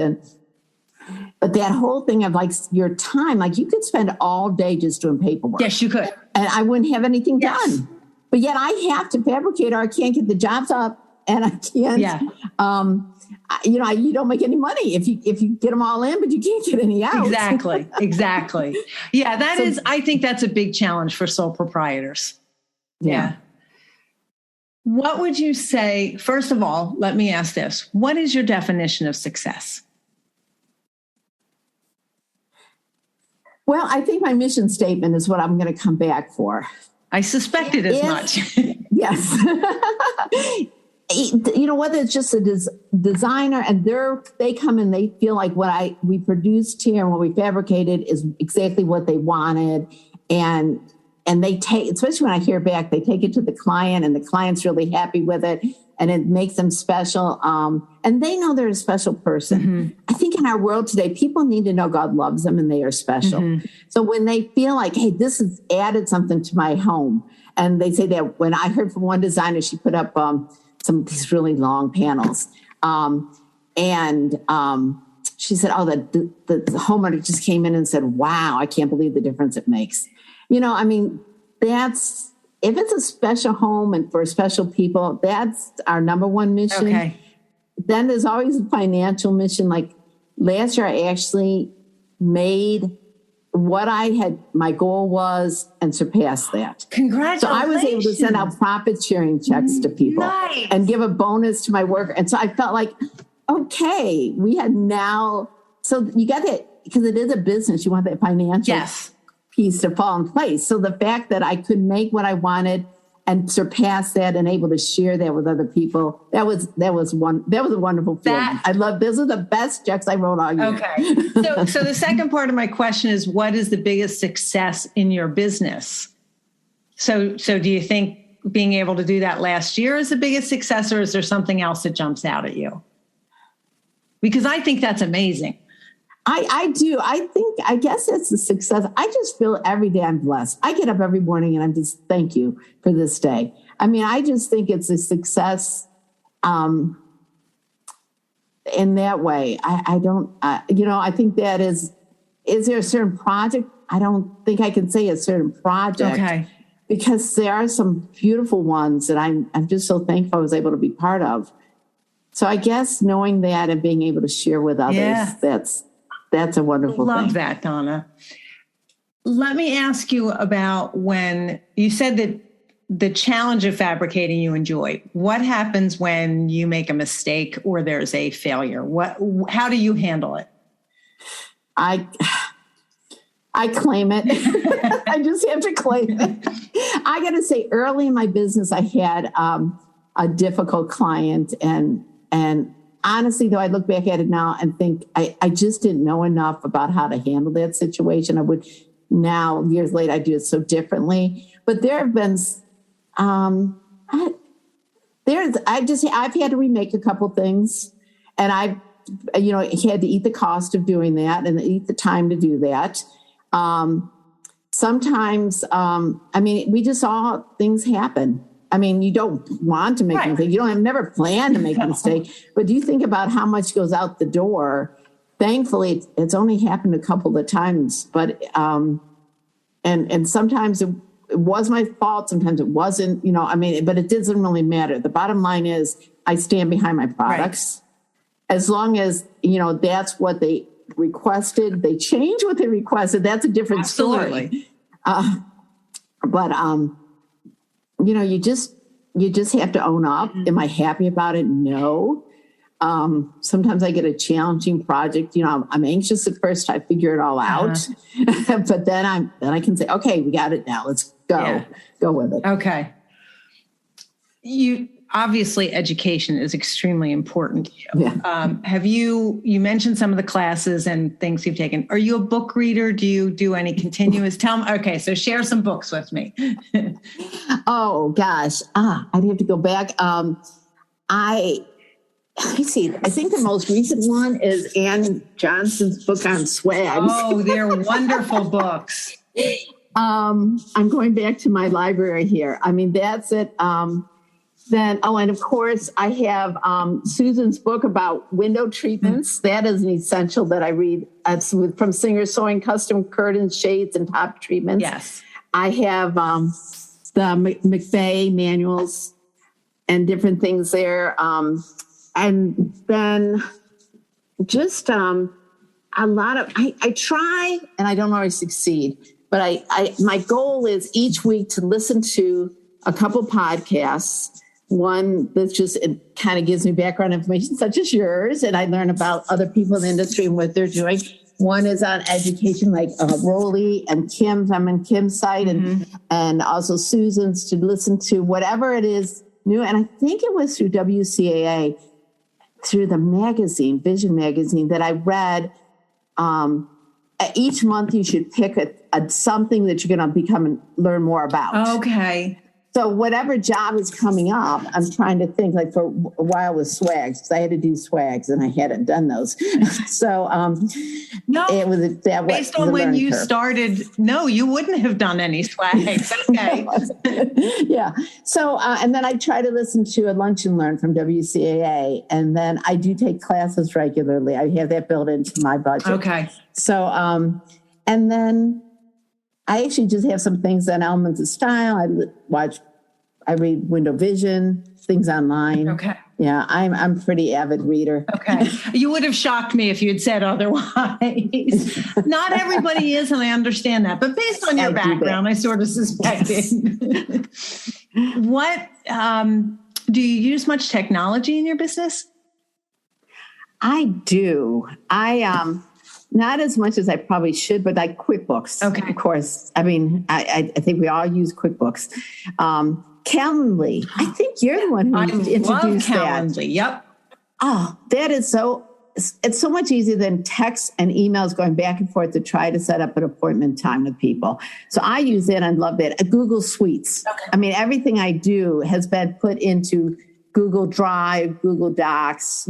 But that whole thing of your time, you could spend all day just doing paperwork. Yes, you could. And I wouldn't have anything done. But yet I have to fabricate, or I can't get the jobs up, and I can't. Yeah. You don't make any money if you get them all in, but you can't get any out. Exactly. Yeah, I think that's a big challenge for sole proprietors. Yeah. What would you say, first of all, let me ask this. What is your definition of success? Well, I think my mission statement is what I'm going to come back for. I suspected as much. Yes. Whether it's just a designer and they come and they feel like what we produced here and what we fabricated is exactly what they wanted. And they take, especially when I hear back, they take it to the client and the client's really happy with it and it makes them special. And they know they're a special person. Mm-hmm. I think in our world today, people need to know God loves them and they are special. Mm-hmm. So when they feel like, hey, this has added something to my home. And they say that when I heard from one designer, she put up some of these really long panels. She said, the homeowner just came in and said, wow, I can't believe the difference it makes. If it's a special home and for special people, that's our number one mission. Okay. Then there's always a financial mission. Like last year, I actually made what my goal was and surpassed that. Congratulations. So I was able to send out profit sharing checks to people and give a bonus to my worker. And so I felt like, okay, we had now, so you got that, because it is a business. You want that financial piece to fall in place. So the fact that I could make what I wanted and surpass that and able to share that with other people. That was a wonderful feeling. Those are the best checks I wrote all year. Okay. So the second part of my question is, what is the biggest success in your business? So do you think being able to do that last year is the biggest success, or is there something else that jumps out at you? Because I think that's amazing. I do. I guess it's a success. I just feel every day I'm blessed. I get up every morning and I'm just, thank you for this day. I mean, I just think it's a success in that way. I think that is there a certain project? I don't think I can say a certain project. Okay. Because there are some beautiful ones that I'm just so thankful I was able to be part of. So I guess knowing that and being able to share with others, that's a wonderful thing. Love that, Donna. Let me ask you about when you said that the challenge of fabricating you enjoy. What happens when you make a mistake or there's a failure? How do you handle it? I claim it. I just have to claim it. I got to say, early in my business, I had a difficult client, and honestly, though, I look back at it now and think I just didn't know enough about how to handle that situation. I would now, years later, I do it so differently. But there have been, I've had to remake a couple things, and I've, had to eat the cost of doing that and eat the time to do that. Sometimes, we just saw things happen. I mean, you don't want to make a mistake. You don't never plan to make a mistake, but you think about how much goes out the door. Thankfully, it's only happened a couple of times, but, and sometimes it was my fault. Sometimes it wasn't, but it doesn't really matter. The bottom line is I stand behind my products as long as, that's what they requested. They change what they requested. That's a different story. You just have to own up. Mm-hmm. Am I happy about it? No. Sometimes I get a challenging project. I'm anxious at first. I figure it all out, but then I can say, okay, we got it now. Let's go, go with it. Okay. Obviously education is extremely important to you. Yeah. Have you mentioned some of the classes and things you've taken. Are you a book reader? Do you do any continuous? So share some books with me. Oh gosh. I'd have to go back. Let me see. I think the most recent one is Ann Johnson's book on swags. Oh, they're wonderful books. I'm going back to my library here. I mean, that's it. And of course, I have Susan's book about window treatments. Mm-hmm. That is an essential that I read. It's from Singer Sewing, Custom Curtains, Shades, and Top Treatments. Yes. I have the McVeigh manuals and different things there. And then just a lot of, I try, and I don't always succeed, but my goal is each week to listen to a couple podcasts. One that it kind of gives me background information, such as yours, and I learn about other people in the industry and what they're doing. One is on education, like Rolly and Kim's. I'm in Kim's site, and also Susan's, to listen to whatever it is new. And I think it was through WCAA, through the magazine, Vision magazine, that I read. Each month you should pick a something that you're going to learn more about. Okay. So whatever job is coming up, I'm trying to think, like for a while with swags, because I had to do swags and I hadn't done those. So it was based on when you started. No, you wouldn't have done any swags. Okay. Yeah. So and then I try to listen to a Lunch and Learn from WCAA, and then I do take classes regularly. I have that built into my budget. Okay. So and then I actually just have some things on Elements of Style. I read Window Vision, things online. Okay. Yeah, I'm a pretty avid reader. Okay. You would have shocked me if you had said otherwise. Not everybody is, and I understand that. But based on your background, I sort of suspected. What, do you use much technology in your business? I do. Not as much as I probably should, but like QuickBooks. Okay. Of course. I mean, I think we all use QuickBooks. Calendly. I think you're the one who introduced that. Calendly. Yep. Oh, that is it's so much easier than texts and emails going back and forth to try to set up an appointment time with people. So I use that and love that. Google Suites. Okay. I mean, everything I do has been put into Google Drive, Google Docs,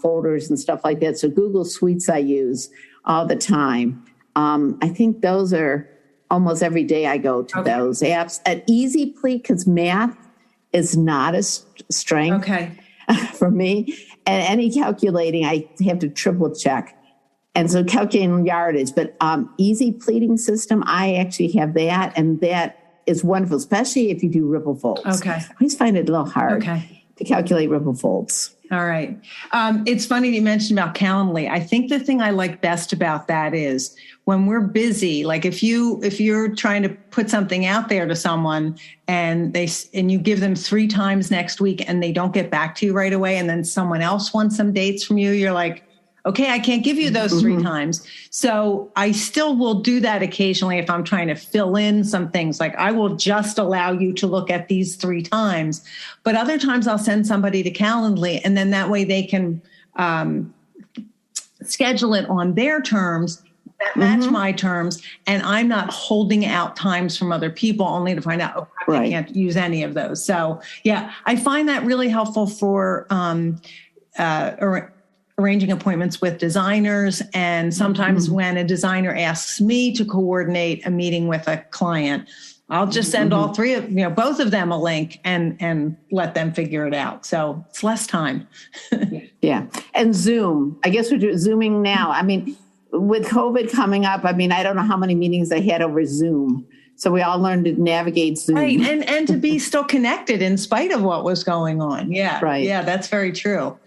folders and stuff like that. So Google Suites I use all the time. I think those are almost every day I go to those apps. At Easy Pleat, because math is not a strength for me. And any calculating, I have to triple check. And so calculating yardage. But Easy Pleating system, I actually have that. And that is wonderful, especially if you do ripple folds. Okay. I always find it a little hard to calculate ripple folds. All right. It's funny you mentioned about Calendly. I think the thing I like best about that is when we're busy, like if you're trying to put something out there to someone and you give them 3 times next week and they don't get back to you right away, and then someone else wants some dates from you, you're like, okay, I can't give you those 3 times. So I still will do that occasionally if I'm trying to fill in some things. Like I will just allow you to look at these 3 times. But other times I'll send somebody to Calendly, and then that way they can schedule it on their terms that match my terms. And I'm not holding out times from other people only to find out, I can't use any of those. So yeah, I find that really helpful for arranging appointments with designers. And sometimes when a designer asks me to coordinate a meeting with a client, I'll just send all 3 of, both of them a link and let them figure it out. So it's less time. Yeah. And Zoom, I guess we're Zooming now. I mean, with COVID coming up, I don't know how many meetings I had over Zoom. So we all learned to navigate Zoom. Right. And to be still connected in spite of what was going on. Yeah. Right. Yeah, that's very true.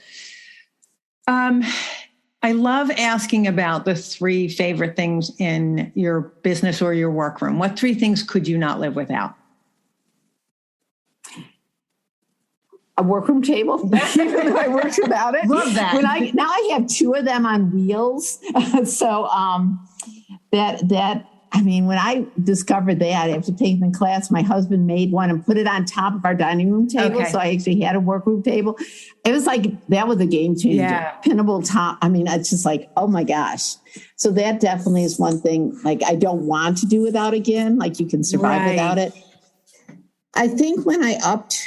I love asking about the 3 favorite things in your business or your workroom. What 3 things could you not live without? A workroom table. I worked without it. Love that. Now I have 2 of them on wheels. So when I discovered that after taking the class, my husband made one and put it on top of our dining room table. So I actually had a workroom table. It was like, that was a game changer. Yeah. Pinnable top. It's just like, oh my gosh. So that definitely is one thing, like I don't want to do without again. Like you can survive without it. I think when I upped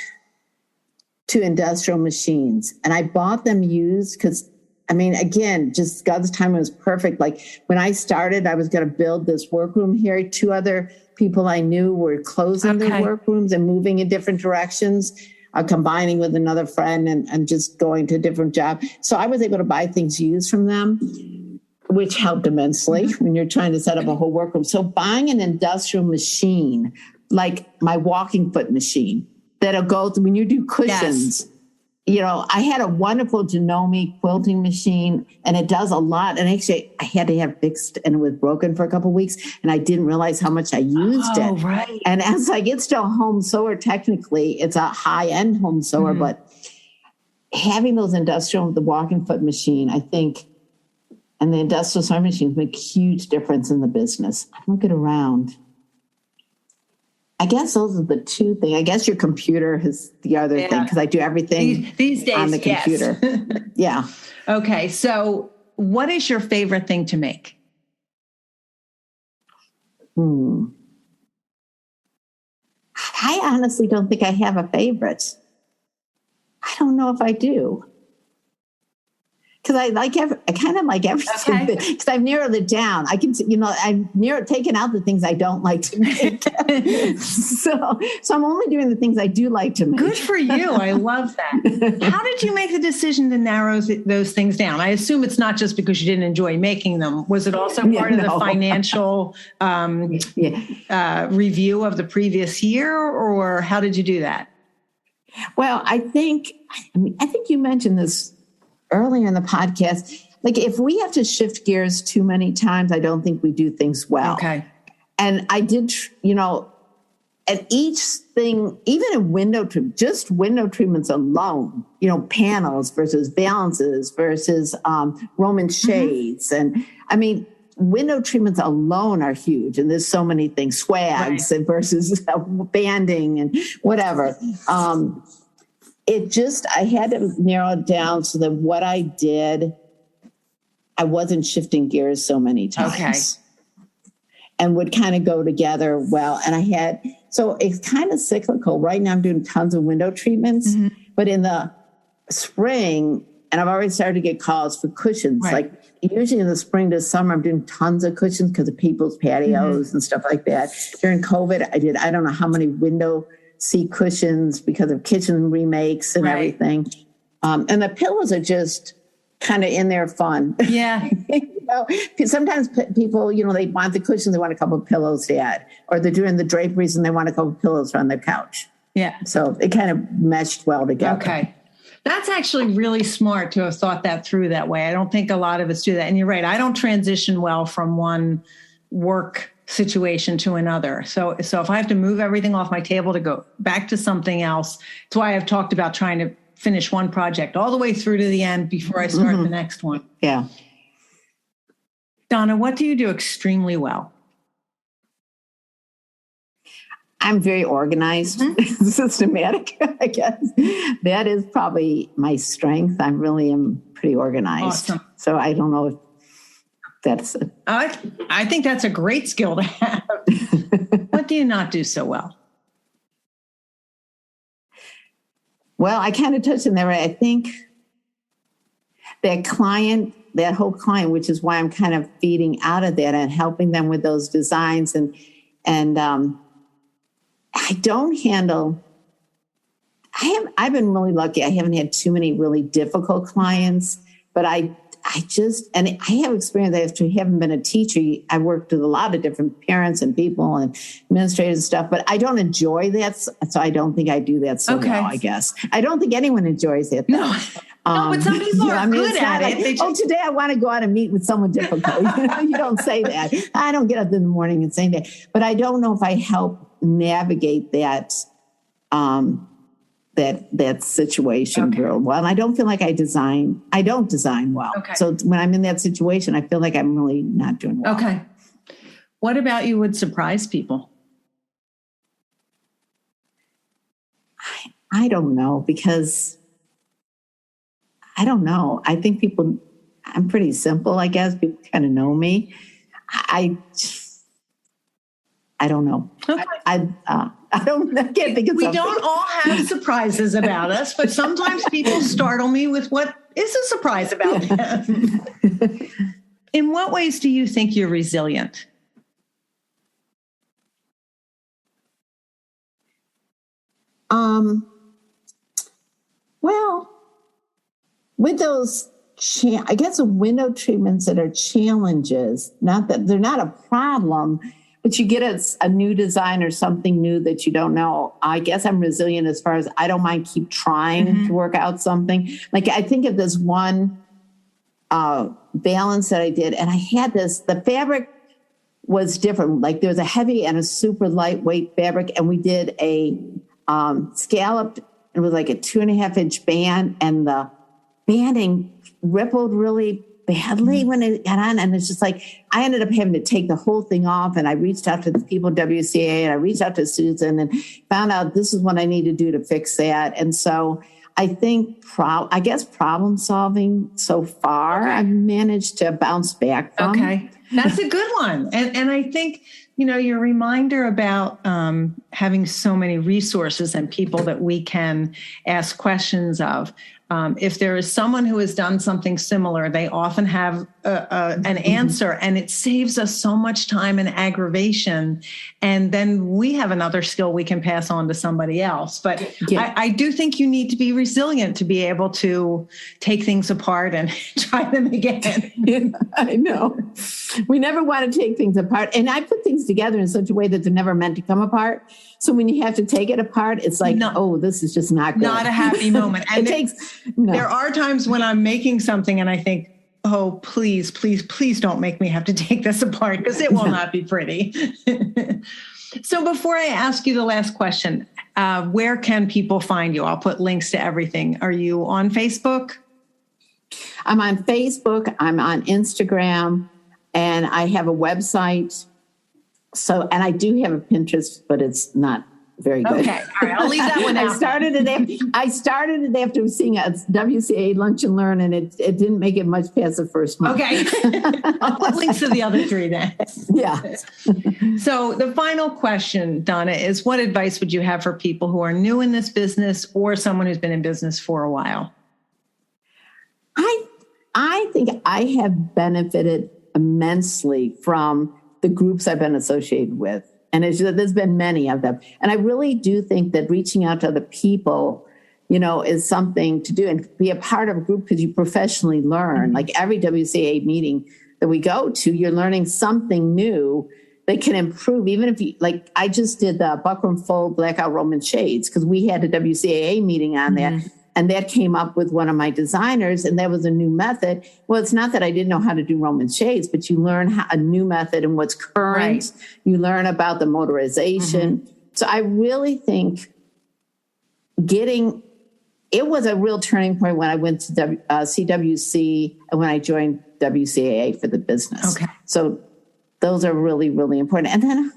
to industrial machines and I bought them used because again, just God's timing was perfect. Like when I started, I was going to build this workroom here. 2 other people I knew were closing their workrooms and moving in different directions, combining with another friend and just going to a different job. So I was able to buy things used from them, which helped immensely when you're trying to set up a whole workroom. So buying an industrial machine, like my walking foot machine, that'll go through when you do cushions. I had a wonderful Janome quilting machine and it does a lot. And actually I had to have fixed and it was broken for a couple of weeks and I didn't realize how much I used it. Right. And as it's still a home sewer, technically it's a high end home sewer, but having those the walking foot machine, I think, and the industrial sewing machines make a huge difference in the business. I don't get around. I guess those are the 2 things. I guess your computer is the other thing because I do everything these days on the computer. Yeah. Okay. So what is your favorite thing to make? I honestly don't think I have a favorite. I don't know if I do. Because I kind of like everything. Because I've narrowed it down. I can, I've taken out the things I don't like to make. so I'm only doing the things I do like to make. Good for you. I love that. How did you make the decision to narrow those things down? I assume it's not just because you didn't enjoy making them. Was it also part of the financial review of the previous year, or how did you do that? Well, I think you mentioned this earlier in the podcast. Like if we have to shift gears too many times, I don't think we do things well. Okay. And I did, And each thing, even in window treatment, just window treatments alone, panels versus balances versus Roman shades. And I mean, window treatments alone are huge. And there's so many things, swags and versus banding and whatever. I had to narrow it down so that what I did, I wasn't shifting gears so many times. Okay. And would kind of go together well. And so it's kind of cyclical. Right now I'm doing tons of window treatments, but in the spring, and I've already started to get calls for cushions. Right. Like usually in the spring to summer, I'm doing tons of cushions because of people's patios and stuff like that. During COVID, I don't know how many window seat cushions because of kitchen remakes and everything. And the pillows are just kind of in there fun. Yeah. Sometimes people, they want the cushions, they want a couple of pillows to add, or they're doing the draperies and they want a couple of pillows on their couch. Yeah. So it kind of meshed well together. Okay. That's actually really smart to have thought that through that way. I don't think a lot of us do that. And you're right. I don't transition well from one work situation to another. So if I have to move everything off my table to go back to something else, that's why I've talked about trying to finish one project all the way through to the end before I start the next one. Yeah. Donna, what do you do extremely well? I'm very organized, systematic, I guess. That is probably my strength. I really am pretty organized. Awesome. So I don't know if that's it. I think that's a great skill to have. What do you not do so well? Well, I kind of touched on that. I think that whole client, which is why I'm kind of feeding out of that and helping them with those designs. And I don't handle, I've been really lucky. I haven't had too many really difficult clients, but I have experience after having been a teacher. I worked with a lot of different parents and people and administrators and stuff, but I don't enjoy that. So I don't think I do that so well, I guess. I don't think anyone enjoys it. No, but some people are good at it. Like, today I want to go out and meet with someone difficult. You don't say that. I don't get up in the morning and say that. But I don't know if I help navigate that situation real well. And I don't feel like I don't design well. Okay. So when I'm in that situation, I feel like I'm really not doing well. Okay. What about you would surprise people? I don't know, because I don't know. I think I'm pretty simple, I guess. People kind of know me. I don't know. Okay. I can't think of We something. don't all have surprises about us, but sometimes people startle me with what is a surprise about them. In what ways do you think you're resilient? Well, with those, I guess the window treatments that are challenges, not that they're not a problem, but you get a new design or something new that you don't know. I guess I'm resilient as far as I don't mind keep trying to work out something. Like I think of this one balance that I did, and I had the fabric was different. Like there was a heavy and a super lightweight fabric, and we did a scalloped, it was like a 2.5-inch band, and the banding rippled really badly when it got on. And it's just like, I ended up having to take the whole thing off. And I reached out to the people at WCAA, and I reached out to Susan and found out this is what I need to do to fix that. And so I think, I guess problem solving so far, I've managed to bounce back from. Okay. That's a good one. And I think, your reminder about having so many resources and people that we can ask questions of. If there is someone who has done something similar, they often have an answer, and it saves us so much time and aggravation. And then we have another skill we can pass on to somebody else. But I do think you need to be resilient to be able to take things apart and try them again. Yeah, I know. We never want to take things apart. And I put things together in such a way that they're never meant to come apart. So when you have to take it apart, it's like, this is just not good. Not a happy moment. And there are times when I'm making something and I think, oh, please, please, please don't make me have to take this apart, because it will not be pretty. So before I ask you the last question, where can people find you? I'll put links to everything. Are you on Facebook? I'm on Facebook. I'm on Instagram, and I have a website. So, and I do have a Pinterest, but it's not very good. Okay. All right. I'll leave that one out. I started it after seeing a WCAA Lunch and Learn, and it didn't make it much past the first month. Okay. I'll put links to the other 3 then. Yeah. So the final question, Donna, is what advice would you have for people who are new in this business or someone who's been in business for a while? I think I have benefited immensely from the groups I've been associated with. And there's been many of them. And I really do think that reaching out to other people, is something to do and be a part of a group because you professionally learn. Like every WCAA meeting that we go to, you're learning something new that can improve. Even if you, like I just did the Buckram Fold Blackout Roman Shades because we had a WCAA meeting on that. And that came up with one of my designers, and that was a new method. Well, it's not that I didn't know how to do Roman shades, but you learn a new method and what's current. Right. You learn about the motorization. So I really think it was a real turning point when I went to CWC and when I joined WCAA for the business. Okay. So those are really, really important. And then,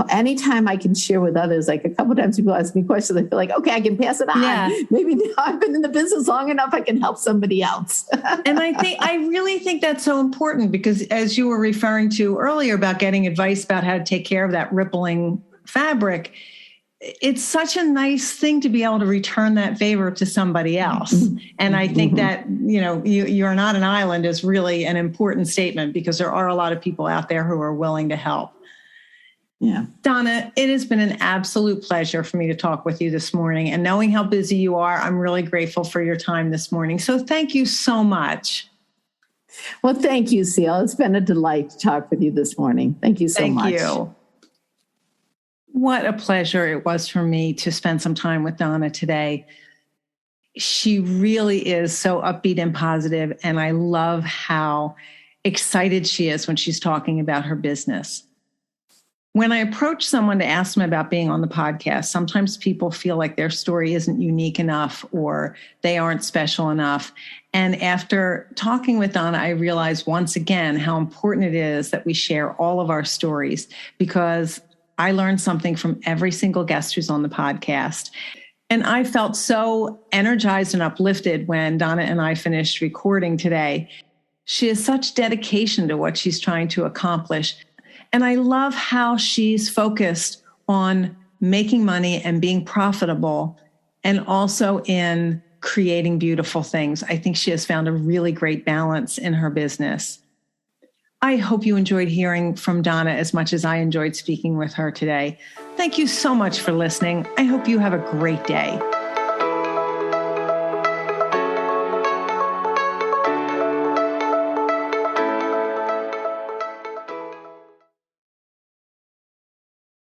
anytime I can share with others, like a couple of times people ask me questions, I feel like, okay, I can pass it on. Yeah. Maybe now I've been in the business long enough, I can help somebody else. And I really think that's so important because as you were referring to earlier about getting advice about how to take care of that rippling fabric, it's such a nice thing to be able to return that favor to somebody else. And I think that, you're not an island is really an important statement because there are a lot of people out there who are willing to help. Yeah. Donna, it has been an absolute pleasure for me to talk with you this morning. And knowing how busy you are, I'm really grateful for your time this morning. So thank you so much. Well, thank you, Seal. It's been a delight to talk with you this morning. Thank you so much. Thank you. What a pleasure it was for me to spend some time with Donna today. She really is so upbeat and positive, and I love how excited she is when she's talking about her business. When I approach someone to ask them about being on the podcast, sometimes people feel like their story isn't unique enough or they aren't special enough. And after talking with Donna, I realized once again how important it is that we share all of our stories because I learned something from every single guest who's on the podcast. And I felt so energized and uplifted when Donna and I finished recording today. She has such dedication to what she's trying to accomplish. And I love how she's focused on making money and being profitable and also in creating beautiful things. I think she has found a really great balance in her business. I hope you enjoyed hearing from Donna as much as I enjoyed speaking with her today. Thank you so much for listening. I hope you have a great day.